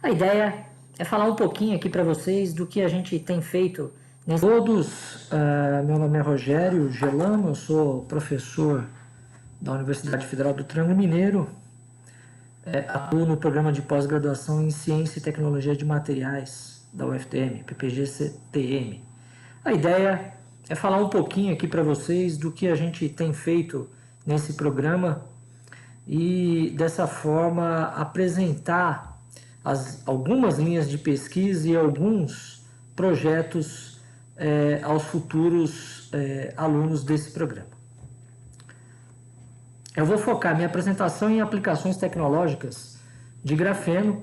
A ideia é falar um pouquinho aqui para vocês do que a gente tem feito. Todos, meu nome é Rogério Gelamo, eu sou professor da Universidade Federal do Triângulo Mineiro, atuo no programa de pós-graduação em Ciência e Tecnologia de Materiais da UFTM, PPG-CTM. A ideia é falar um pouquinho aqui para vocês do que a gente tem feito nesse programa e, dessa forma, apresentar algumas linhas de pesquisa e alguns projetos aos futuros alunos desse programa. Eu vou focar minha apresentação em aplicações tecnológicas de grafeno,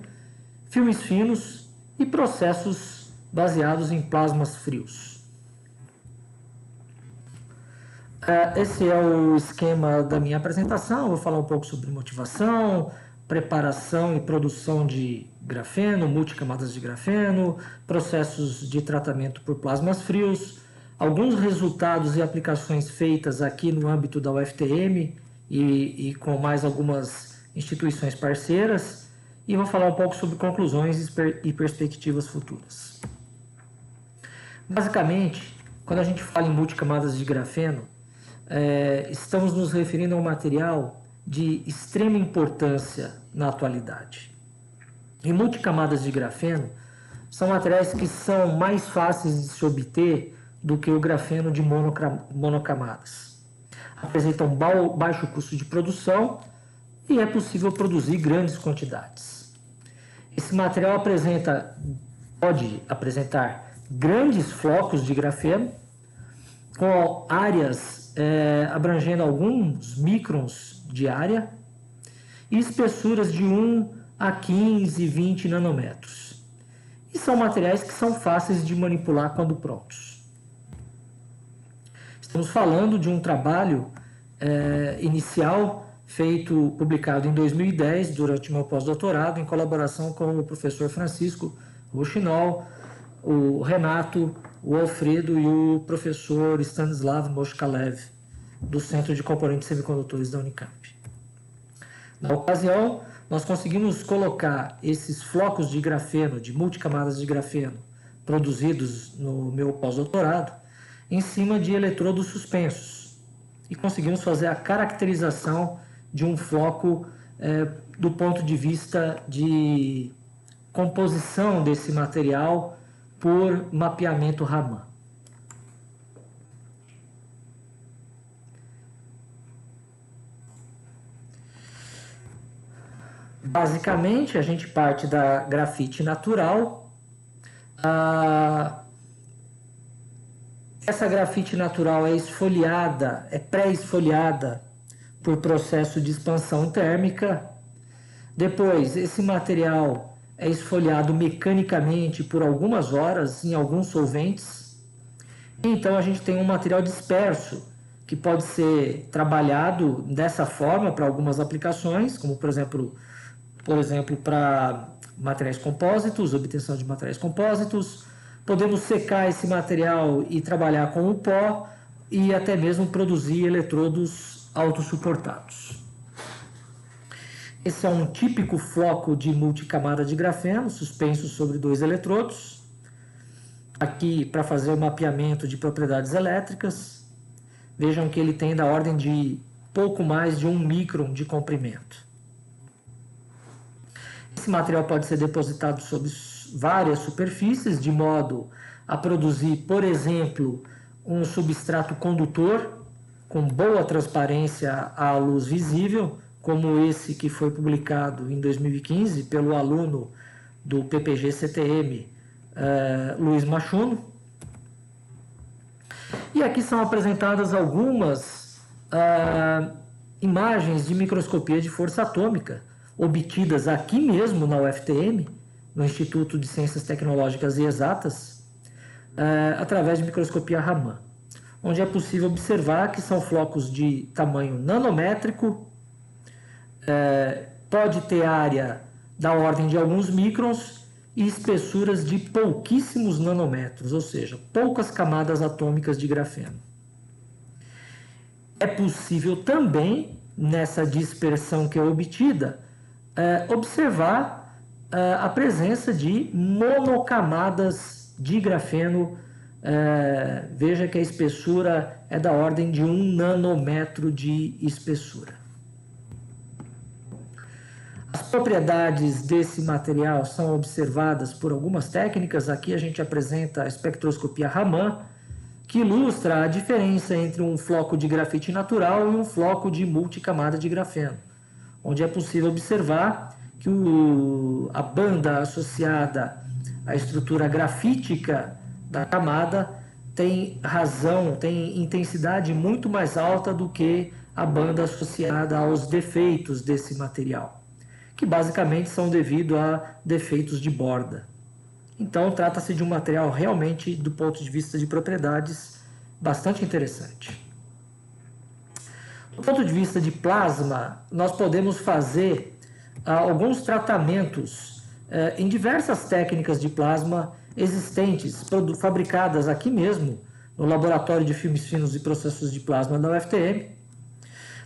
filmes finos e processos baseados em plasmas frios. Esse é o esquema da minha apresentação. Eu vou falar um pouco sobre motivação, preparação e produção de grafeno, multicamadas de grafeno, processos de tratamento por plasmas frios, alguns resultados e aplicações feitas aqui no âmbito da UFTM e com mais algumas instituições parceiras, e vou falar um pouco sobre conclusões e perspectivas futuras. Basicamente, quando a gente fala em multicamadas de grafeno, estamos nos referindo a um material de extrema importância na atualidade. E multicamadas de grafeno são materiais que são mais fáceis de se obter do que o grafeno de monocamadas. Apresentam baixo custo de produção e é possível produzir grandes quantidades. Esse material pode apresentar grandes flocos de grafeno com áreas abrangendo alguns microns de área e espessuras de 1 a 15, 20 nanômetros. E são materiais que são fáceis de manipular quando prontos. Estamos falando de um trabalho inicial publicado em 2010, durante meu pós-doutorado, em colaboração com o professor Francisco Rochinol, o Renato, o Alfredo e o professor Stanislav Moshkalev, do Centro de Componentes Semicondutores da Unicamp. Na ocasião, nós conseguimos colocar esses flocos de grafeno, de multicamadas de grafeno, produzidos no meu pós-doutorado, em cima de eletrodos suspensos, e conseguimos fazer a caracterização de um floco do ponto de vista de composição desse material por mapeamento Raman. Basicamente, a gente parte da grafite natural. Essa grafite natural é esfoliada, é pré-esfoliada por processo de expansão térmica. Depois, esse material é esfoliado mecanicamente por algumas horas em alguns solventes. Então a gente tem um material disperso que pode ser trabalhado dessa forma para algumas aplicações, como por exemplo para materiais compósitos, obtenção de materiais compósitos. Podemos secar esse material e trabalhar com o pó e até mesmo produzir eletrodos autossuportados. Esse é um típico floco de multicamada de grafeno, suspenso sobre 2 eletrodos. Aqui, para fazer o mapeamento de propriedades elétricas. Vejam que ele tem da ordem de pouco mais de 1 micron de comprimento. Esse material pode ser depositado sobre várias superfícies, de modo a produzir, por exemplo, um substrato condutor, com boa transparência à luz visível, como esse que foi publicado em 2015 pelo aluno do PPG-CTM, Luiz Machuno. E aqui são apresentadas algumas imagens de microscopia de força atômica, obtidas aqui mesmo na UFTM, no Instituto de Ciências Tecnológicas e Exatas, através de microscopia Raman, onde é possível observar que são flocos de tamanho nanométrico, pode ter área da ordem de alguns microns e espessuras de pouquíssimos nanômetros, ou seja, poucas camadas atômicas de grafeno. É possível também, nessa dispersão que é obtida, observar a presença de monocamadas de grafeno. Veja que a espessura é da ordem de 1 nanômetro de espessura. As propriedades desse material são observadas por algumas técnicas. Aqui a gente apresenta a espectroscopia Raman, que ilustra a diferença entre um floco de grafite natural e um floco de multicamada de grafeno, onde é possível observar que a banda associada à estrutura grafítica da camada tem intensidade muito mais alta do que a banda associada aos defeitos desse material, que basicamente são devido a defeitos de borda. Então, trata-se de um material realmente, do ponto de vista de propriedades, bastante interessante. Do ponto de vista de plasma, nós podemos fazer alguns tratamentos em diversas técnicas de plasma existentes, fabricadas aqui mesmo, no Laboratório de Filmes Finos e Processos de Plasma da UFTM.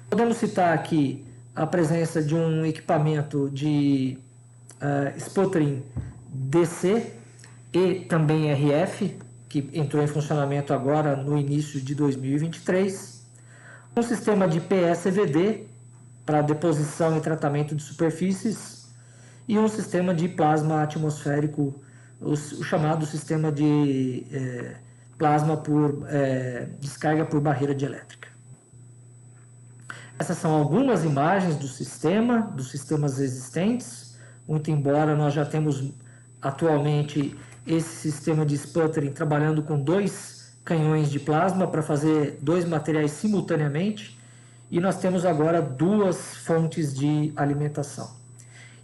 Podemos citar aqui a presença de um equipamento de sputtering DC e também RF, que entrou em funcionamento agora no início de 2023, um sistema de PSVD para deposição e tratamento de superfícies e um sistema de plasma atmosférico, o chamado sistema de plasma por descarga por barreira dielétrica. Essas são algumas imagens dos sistemas existentes, muito embora nós já temos atualmente esse sistema de sputtering trabalhando com 2 canhões de plasma para fazer 2 materiais simultaneamente, e nós temos agora 2 fontes de alimentação.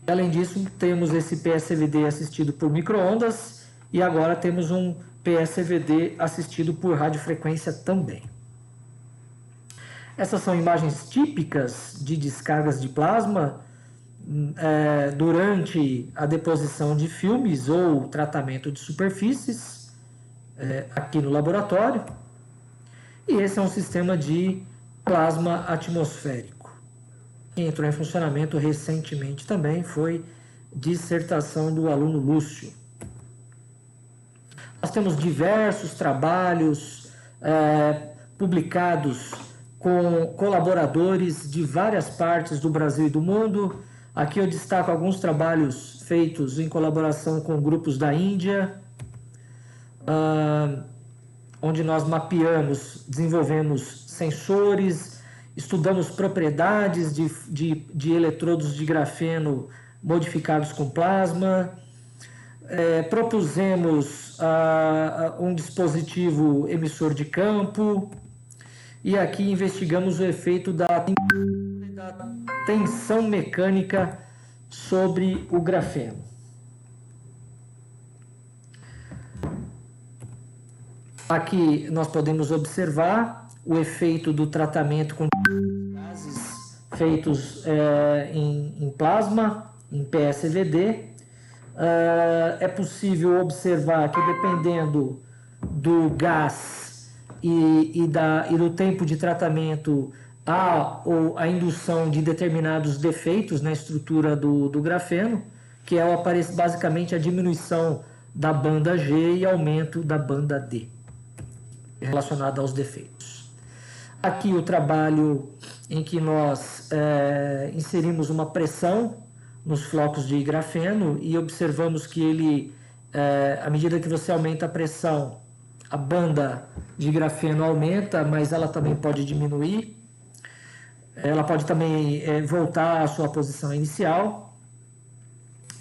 E, além disso, temos esse PSVD assistido por micro-ondas e agora temos um PSVD assistido por radiofrequência também. Essas são imagens típicas de descargas de plasma durante a deposição de filmes ou tratamento de superfícies aqui no laboratório. E esse é um sistema de plasma atmosférico que entrou em funcionamento recentemente também, foi dissertação do aluno Lúcio. Nós temos diversos trabalhos publicados com colaboradores de várias partes do Brasil e do mundo. Aqui eu destaco alguns trabalhos feitos em colaboração com grupos da Índia, onde nós mapeamos, desenvolvemos sensores, estudamos propriedades de eletrodos de grafeno modificados com plasma, propusemos um dispositivo emissor de campo, e aqui investigamos o efeito da tensão mecânica sobre o grafeno. Aqui nós podemos observar o efeito do tratamento com gases feitos em plasma, em PSVD. É possível observar que, dependendo do gás e do tempo de tratamento, há a indução de determinados defeitos na estrutura do grafeno, que é basicamente a diminuição da banda G e aumento da banda D, relacionada aos defeitos. Aqui o trabalho em que nós inserimos uma pressão nos flocos de grafeno e observamos que ele, à medida que você aumenta a pressão, a banda de grafeno aumenta, mas ela também pode diminuir. Ela pode também voltar à sua posição inicial,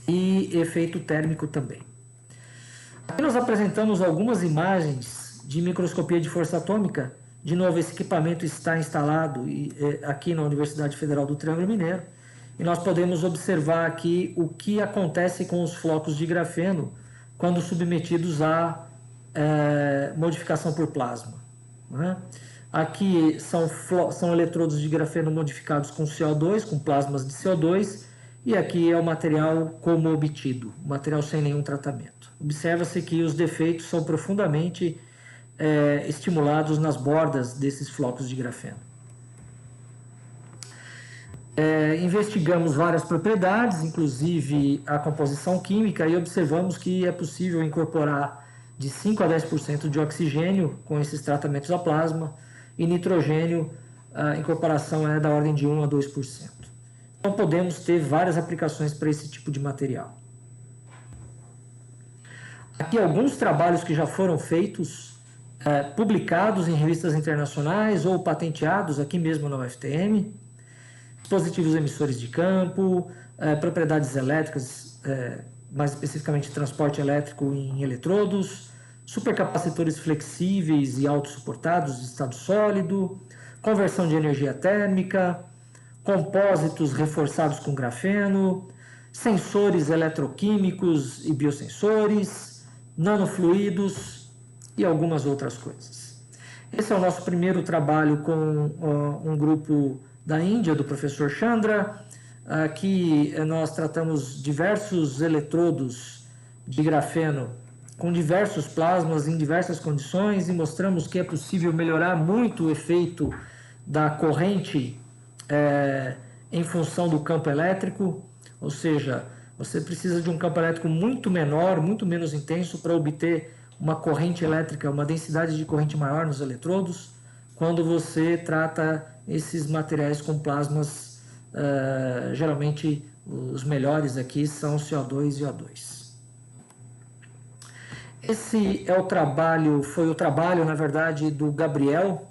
e efeito térmico também. Aqui nós apresentamos algumas imagens de microscopia de força atômica. De novo, esse equipamento está instalado aqui na Universidade Federal do Triângulo Mineiro, e nós podemos observar aqui o que acontece com os flocos de grafeno quando submetidos a modificação por plasma, né? Aqui são eletrodos de grafeno modificados com CO2, com plasmas de CO2, e aqui é o material como obtido, o material sem nenhum tratamento. Observa-se que os defeitos são profundamente estimulados nas bordas desses flocos de grafeno. Investigamos várias propriedades, inclusive a composição química, e observamos que é possível incorporar de 5 a 10% de oxigênio com esses tratamentos a plasma, e nitrogênio, a incorporação é da ordem de 1 a 2%. Então podemos ter várias aplicações para esse tipo de material. Aqui alguns trabalhos que já foram feitos, publicados em revistas internacionais ou patenteados aqui mesmo na UFTM. Dispositivos emissores de campo, propriedades elétricas, mais especificamente transporte elétrico em eletrodos, supercapacitores flexíveis e autossuportados de estado sólido, conversão de energia térmica, compósitos reforçados com grafeno, sensores eletroquímicos e biosensores, nanofluidos e algumas outras coisas. Esse é o nosso primeiro trabalho com um grupo da Índia, do professor Chandra. Aqui nós tratamos diversos eletrodos de grafeno com diversos plasmas em diversas condições e mostramos que é possível melhorar muito o efeito da corrente em função do campo elétrico, ou seja, você precisa de um campo elétrico muito menor, muito menos intenso para obter uma corrente elétrica, uma densidade de corrente maior nos eletrodos, quando você trata esses materiais com plasmas, geralmente os melhores aqui são CO2 e O2. Esse é o trabalho, foi o trabalho, na verdade, do Gabriel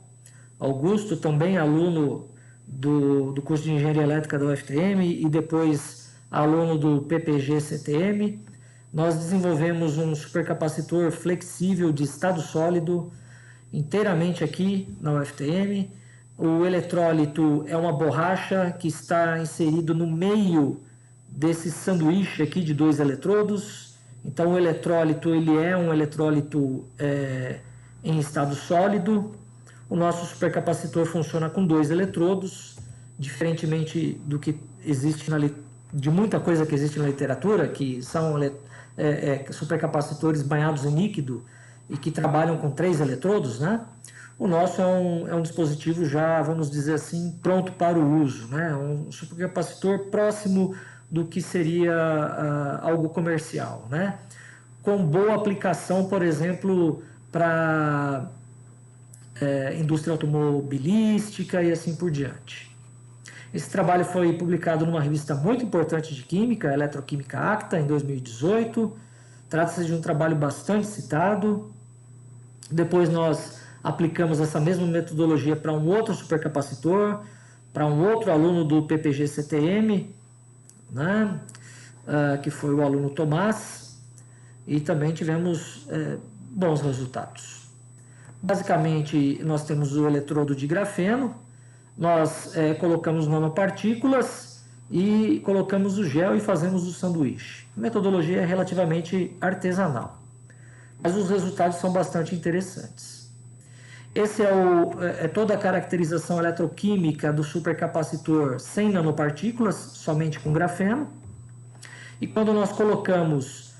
Augusto, também aluno do curso de Engenharia Elétrica da UFTM e depois aluno do PPG-CTM. Nós desenvolvemos um supercapacitor flexível de estado sólido inteiramente aqui na UFTM. O eletrólito é uma borracha que está inserido no meio desse sanduíche aqui de 2 eletrodos. Então o eletrólito ele é um eletrólito em estado sólido. O nosso supercapacitor funciona com 2 eletrodos, diferentemente do que existe de muita coisa que existe na literatura, que são supercapacitores banhados em líquido e que trabalham com 3 eletrodos, né? O nosso é um dispositivo já, vamos dizer assim, pronto para o uso, né? Um supercapacitor próximo do que seria algo comercial, né? Com boa aplicação, por exemplo, para indústria automobilística e assim por diante. Esse trabalho foi publicado numa revista muito importante de química, Eletroquímica Acta, em 2018. Trata-se de um trabalho bastante citado. Depois nós aplicamos essa mesma metodologia para um outro supercapacitor, para um outro aluno do PPG-CTM, né? Que foi o aluno Tomás, e também tivemos bons resultados. Basicamente, nós temos o eletrodo de grafeno, nós colocamos nanopartículas e colocamos o gel e fazemos o sanduíche. A metodologia é relativamente artesanal, mas os resultados são bastante interessantes. Esse é toda a caracterização eletroquímica do supercapacitor sem nanopartículas, somente com grafeno. E quando nós colocamos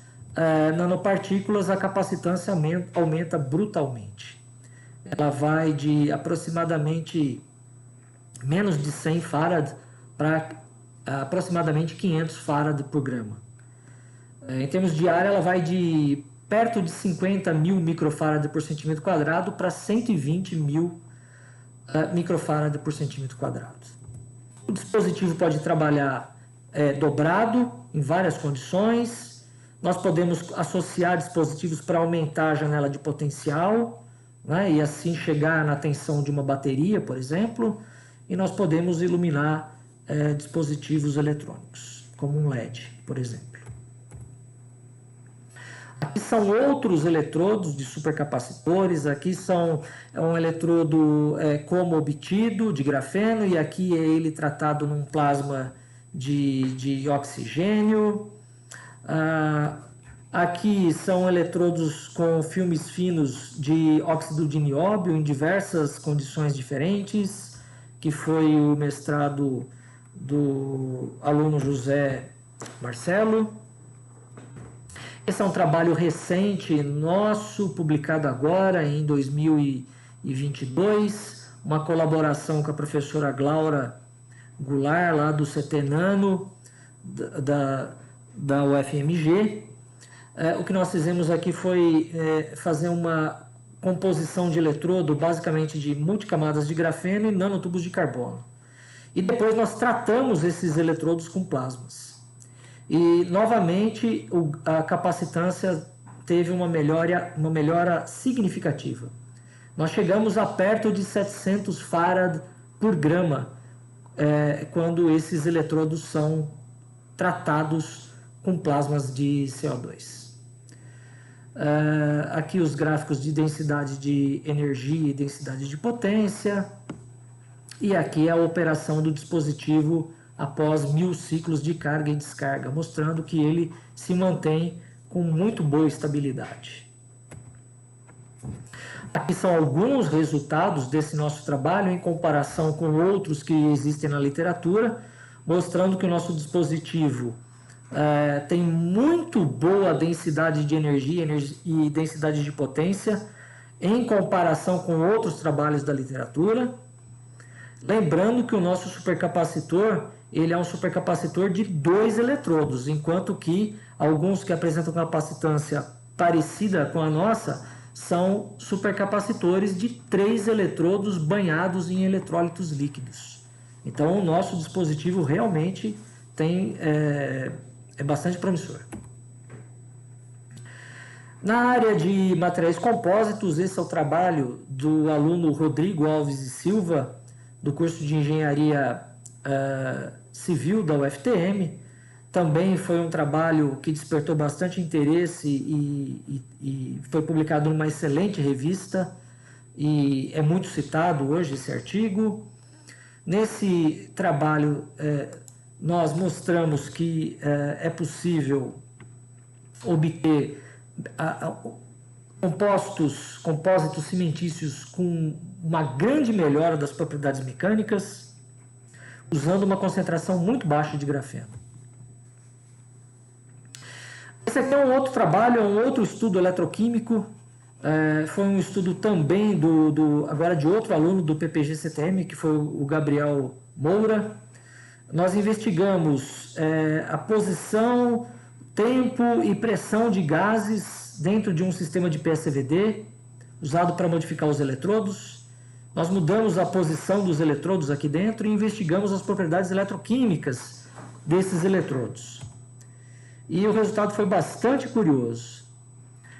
nanopartículas, a capacitância aumenta brutalmente. Ela vai de aproximadamente menos de 100 farad para aproximadamente 500 farad por grama. Em termos de área, ela vai de perto de 50 mil microfarad por centímetro quadrado para 120 mil microfarad por centímetro quadrado. O dispositivo pode trabalhar dobrado em várias condições. Nós podemos associar dispositivos para aumentar a janela de potencial, né, e assim chegar na tensão de uma bateria, por exemplo, e nós podemos iluminar dispositivos eletrônicos, como um LED, por exemplo. Aqui são outros eletrodos de supercapacitores. Aqui é um eletrodo como obtido de grafeno, e aqui é ele tratado num plasma de oxigênio. Aqui são eletrodos com filmes finos de óxido de nióbio em diversas condições diferentes, que foi o mestrado do aluno José Marcelo. Esse é um trabalho recente nosso, publicado agora em 2022, uma colaboração com a professora Glaura Goulart, lá do CT Nano, da UFMG. O que nós fizemos aqui foi fazer uma composição de eletrodo, basicamente de multicamadas de grafeno e nanotubos de carbono. E depois nós tratamos esses eletrodos com plasmas. E, novamente, a capacitância teve uma melhora significativa. Nós chegamos a perto de 700 farad por grama quando esses eletrodos são tratados com plasmas de CO2. Aqui os gráficos de densidade de energia e densidade de potência. E aqui a operação do dispositivo após 1000 ciclos de carga e descarga, mostrando que ele se mantém com muito boa estabilidade. Aqui são alguns resultados desse nosso trabalho em comparação com outros que existem na literatura, mostrando que o nosso dispositivo tem muito boa densidade de energia e densidade de potência em comparação com outros trabalhos da literatura. Lembrando que o nosso supercapacitor, ele é um supercapacitor de 2 eletrodos, enquanto que alguns que apresentam capacitância parecida com a nossa são supercapacitores de 3 eletrodos banhados em eletrólitos líquidos. Então o nosso dispositivo realmente é bastante promissor. Na área de materiais compósitos, esse é o trabalho do aluno Rodrigo Alves e Silva, do curso de Engenharia Civil da UFTM. Também foi um trabalho que despertou bastante interesse e foi publicado numa excelente revista e é muito citado hoje esse artigo. Nesse trabalho, nós mostramos que é possível obter compósitos cimentícios com uma grande melhora das propriedades mecânicas, usando uma concentração muito baixa de grafeno. Esse aqui é um outro trabalho, é um outro estudo eletroquímico, foi um estudo também agora de outro aluno do PPG-CTM, que foi o Gabriel Moura. Nós investigamos a posição, tempo e pressão de gases dentro de um sistema de PSVD, usado para modificar os eletrodos. Nós mudamos a posição dos eletrodos aqui dentro e investigamos as propriedades eletroquímicas desses eletrodos. E o resultado foi bastante curioso.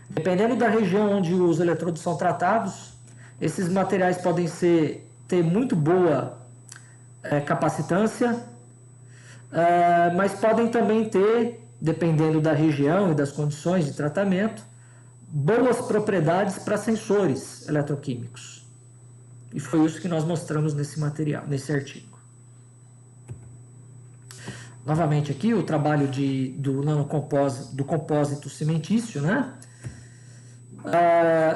Dependendo da região onde os eletrodos são tratados, esses materiais podem ter muito boa capacitância, mas podem também ter, dependendo da região e das condições de tratamento, boas propriedades para sensores eletroquímicos. E foi isso que nós mostramos nesse material, nesse artigo. Novamente aqui o trabalho do compósito cimentício, né?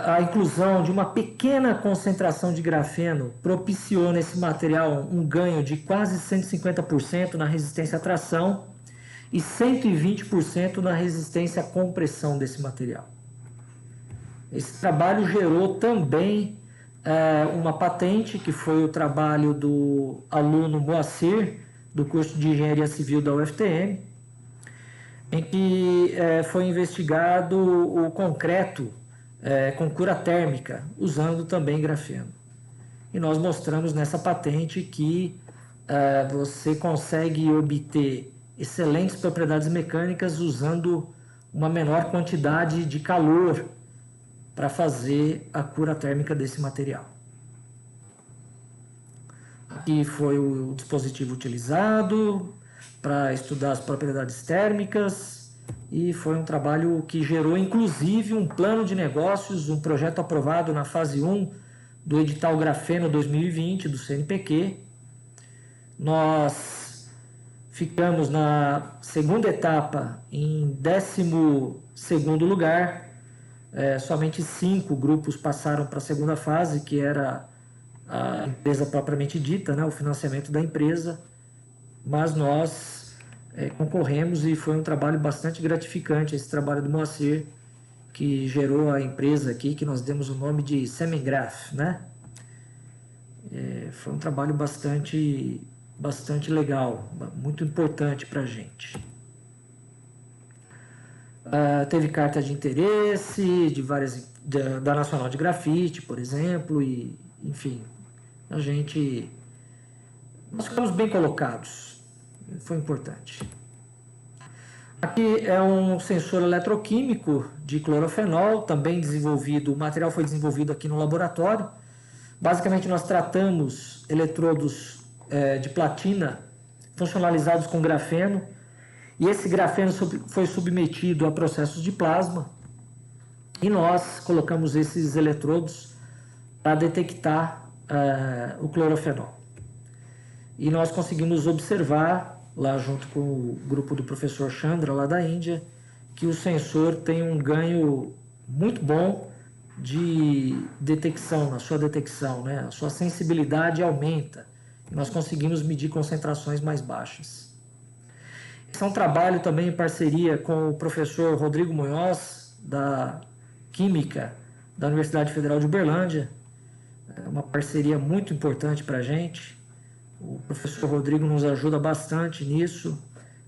A inclusão de uma pequena concentração de grafeno propiciou nesse material um ganho de quase 150% na resistência à tração e 120% na resistência à compressão desse material. Esse trabalho gerou também uma patente, que foi o trabalho do aluno Moacir, do curso de Engenharia Civil da UFTM, em que foi investigado o concreto com cura térmica, usando também grafeno. E nós mostramos nessa patente que você consegue obter excelentes propriedades mecânicas usando uma menor quantidade de calor para fazer a cura térmica desse material. Aqui foi o dispositivo utilizado para estudar as propriedades térmicas e foi um trabalho que gerou inclusive um plano de negócios, um projeto aprovado na fase 1 do edital Grafeno 2020 do CNPq. Nós ficamos na segunda etapa em 12º lugar. Somente 5 grupos passaram para a segunda fase, que era a empresa propriamente dita, né, o financiamento da empresa, mas nós concorremos e foi um trabalho bastante gratificante, esse trabalho do Moacir, que gerou a empresa aqui, que nós demos o nome de Semengraf, né? Foi um trabalho bastante bastante legal, muito importante para a gente. Teve carta de interesse de várias, da Nacional de Grafite, por exemplo, e enfim, nós ficamos bem colocados, foi importante. Aqui é um sensor eletroquímico de clorofenol, também desenvolvido, o material foi desenvolvido aqui no laboratório. Basicamente nós tratamos eletrodos de platina funcionalizados com grafeno, e esse grafeno foi submetido a processos de plasma, e nós colocamos esses eletrodos para detectar o clorofenol. E nós conseguimos observar, lá junto com o grupo do professor Chandra, lá da Índia, que o sensor tem um ganho muito bom de detecção, na sua detecção, né? A sua sensibilidade aumenta, e nós conseguimos medir concentrações mais baixas. Esse é um trabalho também em parceria com o professor Rodrigo Munhoz, da Química da Universidade Federal de Uberlândia, é uma parceria muito importante para a gente. O professor Rodrigo nos ajuda bastante nisso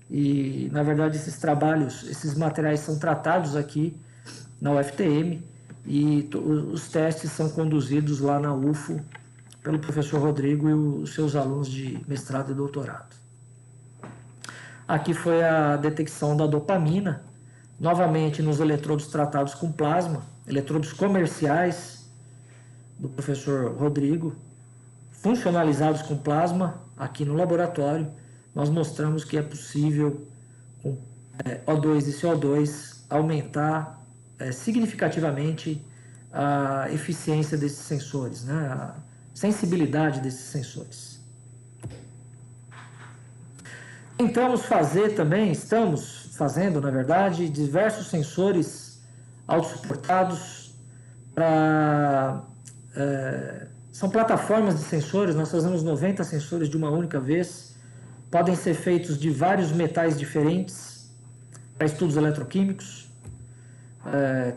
e, na verdade, esses trabalhos, esses materiais são tratados aqui na UFTM e os testes são conduzidos lá na UFO pelo professor Rodrigo e os seus alunos de mestrado e doutorado. Aqui foi a detecção da dopamina, novamente nos eletrodos tratados com plasma, eletrodos comerciais do professor Rodrigo, funcionalizados com plasma aqui no laboratório. Nós mostramos que é possível, com O2 e CO2, aumentar significativamente a eficiência desses sensores, né? A sensibilidade desses sensores. Estamos fazendo, na verdade, diversos sensores autossuportados para... são plataformas de sensores, nós fazemos 90 sensores de uma única vez, podem ser feitos de vários metais diferentes, para estudos eletroquímicos.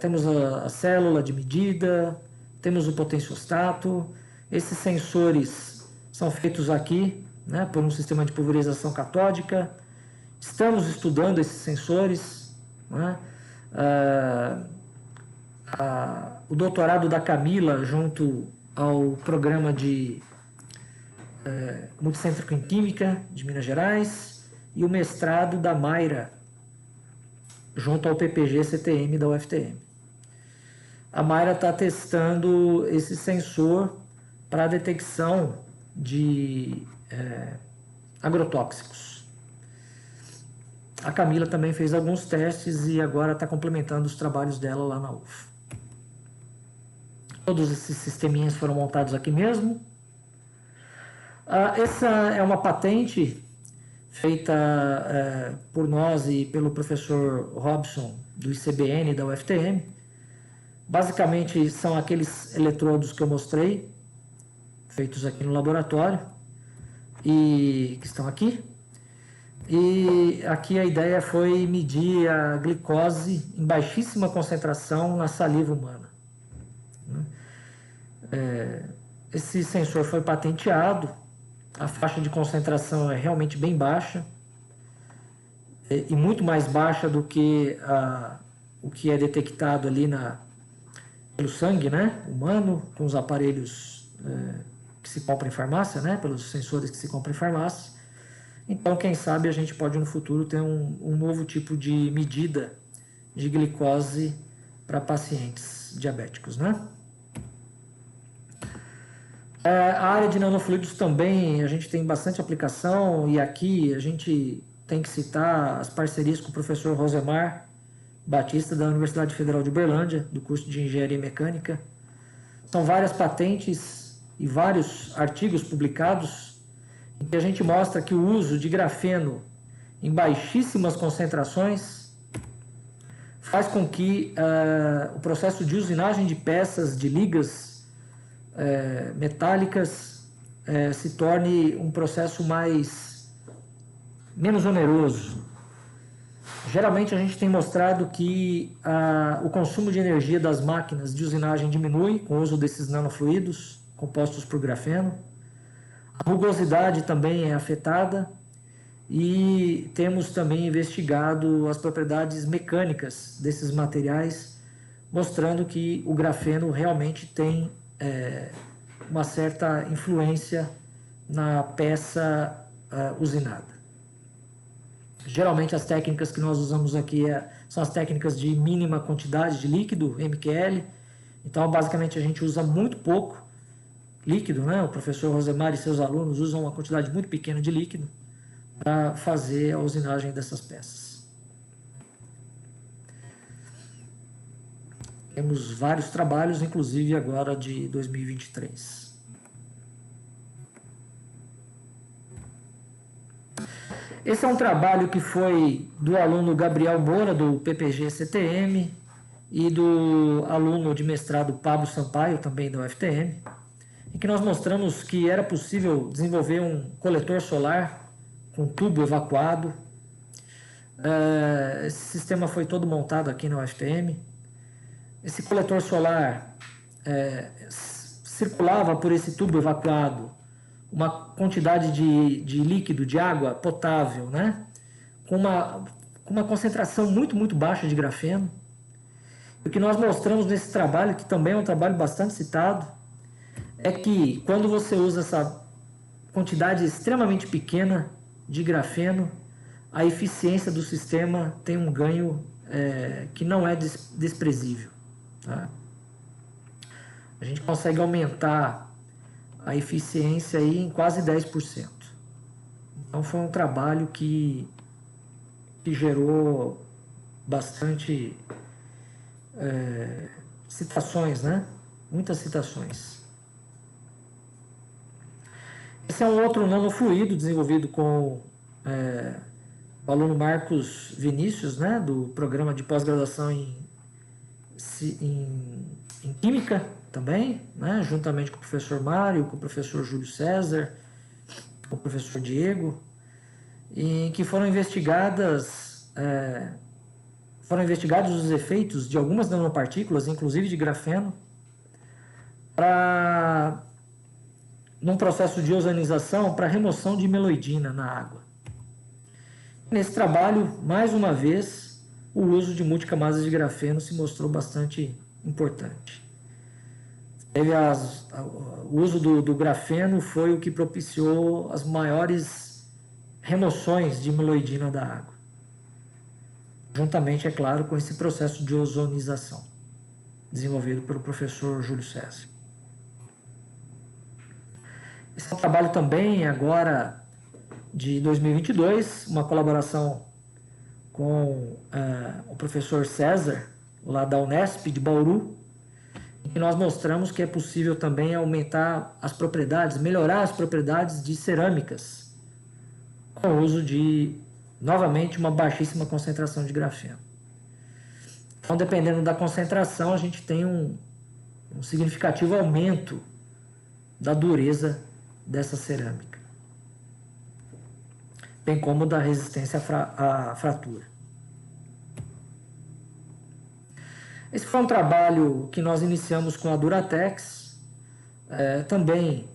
Temos a célula de medida, temos o potenciostato. Esses sensores são feitos aqui, né, por um sistema de pulverização catódica. Estamos estudando esses sensores, né? O doutorado da Camila, junto ao programa de Multicêntrico em Química de Minas Gerais, e o mestrado da Mayra, junto ao PPG-CTM da UFTM. A Mayra está testando esse sensor para a detecção de agrotóxicos. A Camila também fez alguns testes e agora está complementando os trabalhos dela lá na UF. Todos esses sisteminhas foram montados aqui mesmo. Essa é uma patente feita por nós e pelo professor Robson, do ICBN da UFTM. Basicamente são aqueles eletrodos que eu mostrei, feitos aqui no laboratório, e que estão aqui. E aqui a ideia foi medir a glicose em baixíssima concentração na saliva humana. Esse sensor foi patenteado, a faixa de concentração é realmente bem baixa, e muito mais baixa do que o que é detectado ali pelo sangue, né, humano, com os aparelhos que se compram em farmácia, né, pelos sensores que se compram em farmácia. Então, quem sabe a gente pode no futuro ter um novo tipo de medida de glicose para pacientes diabéticos, né? A área de nanofluidos também a gente tem bastante aplicação, e aqui a gente tem que citar as parcerias com o professor Rosemar Batista, da Universidade Federal de Uberlândia, do curso de Engenharia Mecânica. São várias patentes e vários artigos publicados em que a gente mostra que o uso de grafeno em baixíssimas concentrações faz com que o processo de usinagem de peças, de ligas metálicas, se torne um processo menos oneroso. Geralmente a gente tem mostrado que o consumo de energia das máquinas de usinagem diminui com o uso desses nanofluidos compostos por grafeno. A rugosidade também é afetada e temos também investigado as propriedades mecânicas desses materiais, mostrando que o grafeno realmente tem uma certa influência na peça usinada. Geralmente as técnicas que nós usamos aqui são as técnicas de mínima quantidade de líquido, MQL. Então, basicamente, a gente usa muito pouco líquido, né? O professor Rosemar e seus alunos usam uma quantidade muito pequena de líquido para fazer a usinagem dessas peças. Temos vários trabalhos, inclusive agora de 2023. Esse é um trabalho que foi do aluno Gabriel Moura, do PPG-CTM, e do aluno de mestrado Pablo Sampaio, também da UFTM, em que nós mostramos que era possível desenvolver um coletor solar com tubo evacuado. Esse sistema foi todo montado aqui na UFTM. Esse coletor solar circulava por esse tubo evacuado uma quantidade de líquido, de água potável, né? com uma concentração muito, muito baixa de grafeno. O que nós mostramos nesse trabalho, que também é um trabalho bastante citado, é que quando você usa essa quantidade extremamente pequena de grafeno, a eficiência do sistema tem um ganho que não é desprezível. Tá? A gente consegue aumentar a eficiência aí em quase 10%. Então foi um trabalho que gerou bastante citações, né? Muitas citações. Esse é um outro nanofluido desenvolvido com o aluno Marcos Vinícius, né? Do programa de pós-graduação em Química também, né? Juntamente com o professor Mário, com o professor Júlio César, com o professor Diego, em que foram investigados os efeitos de algumas nanopartículas, inclusive de grafeno, num processo de ozonização para remoção de meloidina na água. Nesse trabalho, mais uma vez, o uso de multicamadas de grafeno se mostrou bastante importante. O uso do grafeno foi o que propiciou as maiores remoções de meloidina da água. Juntamente, é claro, com esse processo de ozonização, desenvolvido pelo professor Júlio César. Esse é um trabalho também, agora, de 2022, uma colaboração com o professor César, lá da Unesp de Bauru, em que nós mostramos que é possível também aumentar as propriedades, melhorar as propriedades de cerâmicas, com o uso de, novamente, uma baixíssima concentração de grafeno. Então, dependendo da concentração, a gente tem um significativo aumento da dureza dessa cerâmica, bem como da resistência à fratura. Esse foi um trabalho que nós iniciamos com a Duratex, também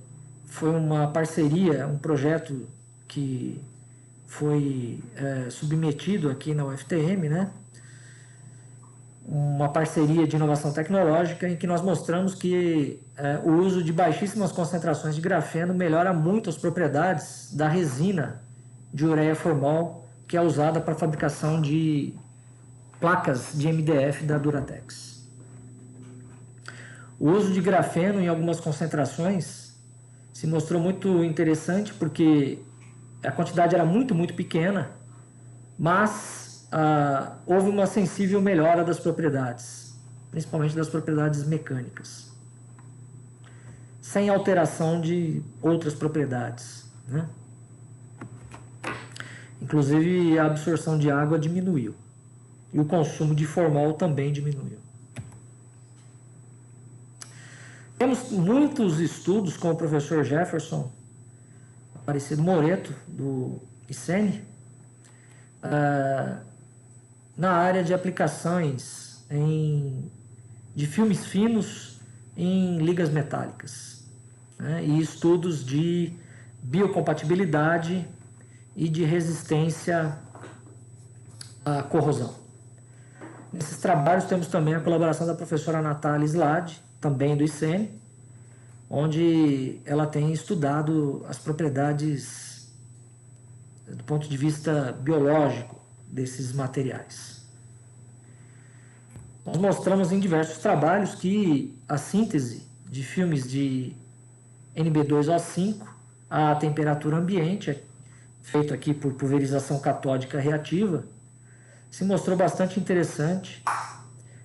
foi uma parceria, um projeto que foi submetido aqui na UFTM, né? Uma parceria de inovação tecnológica em que nós mostramos que o uso de baixíssimas concentrações de grafeno melhora muito as propriedades da resina de ureia formol, que é usada para a fabricação de placas de MDF da Duratex. O uso de grafeno em algumas concentrações se mostrou muito interessante porque a quantidade era muito, muito pequena, mas houve uma sensível melhora das propriedades, principalmente das propriedades mecânicas, sem alteração de outras propriedades, né? Inclusive a absorção de água diminuiu e o consumo de formol também diminuiu. Temos muitos estudos com o professor Jefferson Aparecido Moreto, do ICENE, na área de aplicações de filmes finos em ligas metálicas, né, e estudos de biocompatibilidade e de resistência à corrosão. Nesses trabalhos temos também a colaboração da professora Natália Slade, também do ICN, onde ela tem estudado as propriedades do ponto de vista biológico desses materiais. Nós mostramos em diversos trabalhos que a síntese de filmes de NB2O5 à temperatura ambiente, feito aqui por pulverização catódica reativa, se mostrou bastante interessante.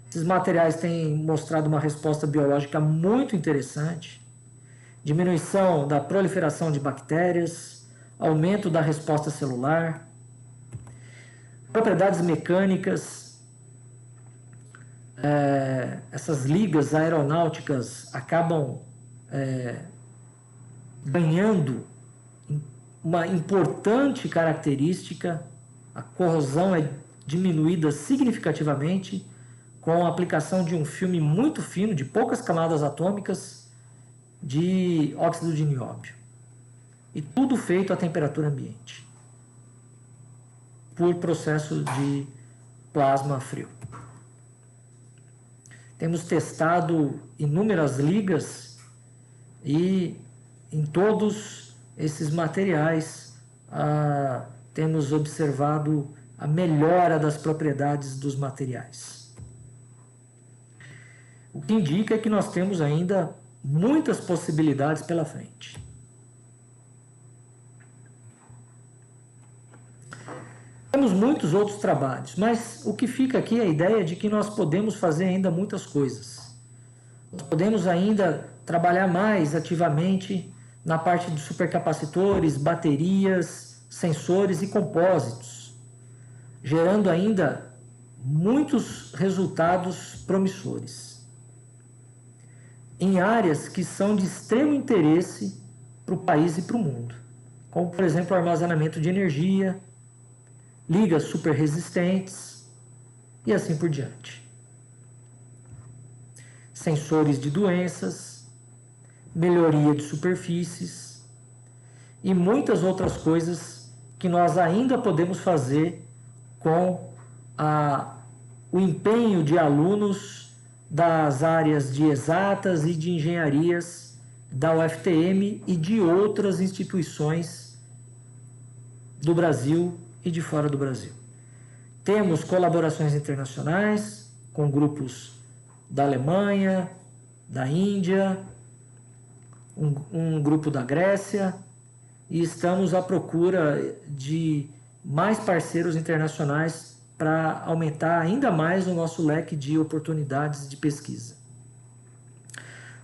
Esses materiais têm mostrado uma resposta biológica muito interessante, diminuição da proliferação de bactérias, aumento da resposta celular, propriedades mecânicas. Essas ligas aeronáuticas acabam ganhando uma importante característica. A corrosão é diminuída significativamente com a aplicação de um filme muito fino, de poucas camadas atômicas, de óxido de nióbio. E tudo feito à temperatura ambiente, por processo de plasma frio. Temos testado inúmeras ligas e em todos esses materiais temos observado a melhora das propriedades dos materiais. O que indica que nós temos ainda muitas possibilidades pela frente. Temos muitos outros trabalhos, mas o que fica aqui é a ideia de que nós podemos fazer ainda muitas coisas. Nós podemos ainda trabalhar mais ativamente na parte de supercapacitores, baterias, sensores e compósitos, gerando ainda muitos resultados promissores em áreas que são de extremo interesse para o país e para o mundo, como, por exemplo, o armazenamento de energia, ligas super resistentes e assim por diante. Sensores de doenças, melhoria de superfícies e muitas outras coisas que nós ainda podemos fazer com o empenho de alunos das áreas de exatas e de engenharias da UFTM e de outras instituições do Brasil e de fora do Brasil. Temos colaborações internacionais com grupos da Alemanha, da Índia, um grupo da Grécia, e estamos à procura de mais parceiros internacionais para aumentar ainda mais o nosso leque de oportunidades de pesquisa.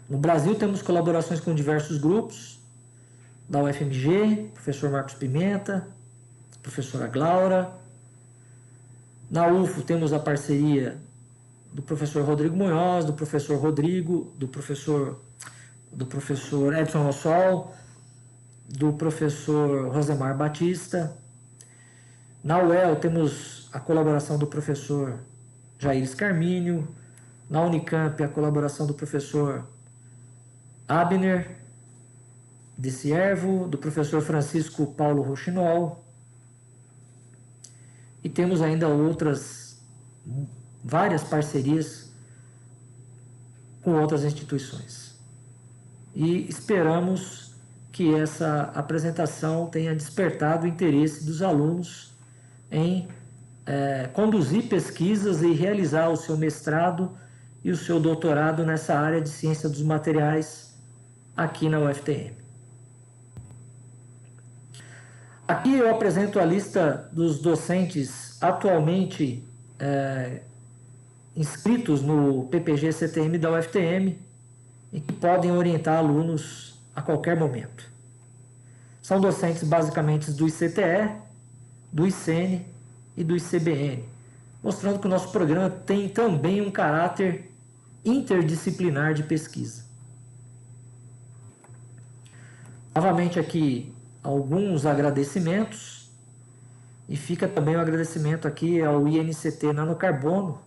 No Brasil temos colaborações com diversos grupos, da UFMG, professor Marcos Pimenta, professora Glaura. Na UFO temos a parceria do professor Rodrigo Munhoz, do professor Rodrigo, do professor Edson Rossol, do professor Rosemar Batista. Na UEL temos a colaboração do professor Jair Scarmínio. Na Unicamp a colaboração do professor Abner de Ciervo, do professor Francisco Paulo Rochinol. E temos ainda várias parcerias com outras instituições. E esperamos que essa apresentação tenha despertado o interesse dos alunos em conduzir pesquisas e realizar o seu mestrado e o seu doutorado nessa área de ciência dos materiais aqui na UFTM. Aqui eu apresento a lista dos docentes atualmente inscritos no PPG-CTM da UFTM e que podem orientar alunos a qualquer momento. São docentes basicamente do ICTE, do ICN e do ICBN, mostrando que o nosso programa tem também um caráter interdisciplinar de pesquisa. Novamente aqui alguns agradecimentos, e fica também o agradecimento aqui ao INCT Nanocarbono,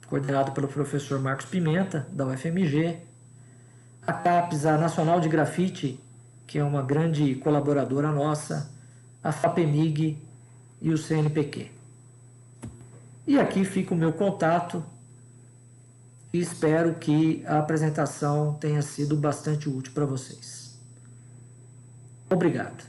coordenado pelo professor Marcos Pimenta, da UFMG, a CAPES, a Nacional de Grafite, que é uma grande colaboradora nossa, a FAPEMIG e o CNPq. E aqui fica o meu contato e espero que a apresentação tenha sido bastante útil para vocês. Obrigado.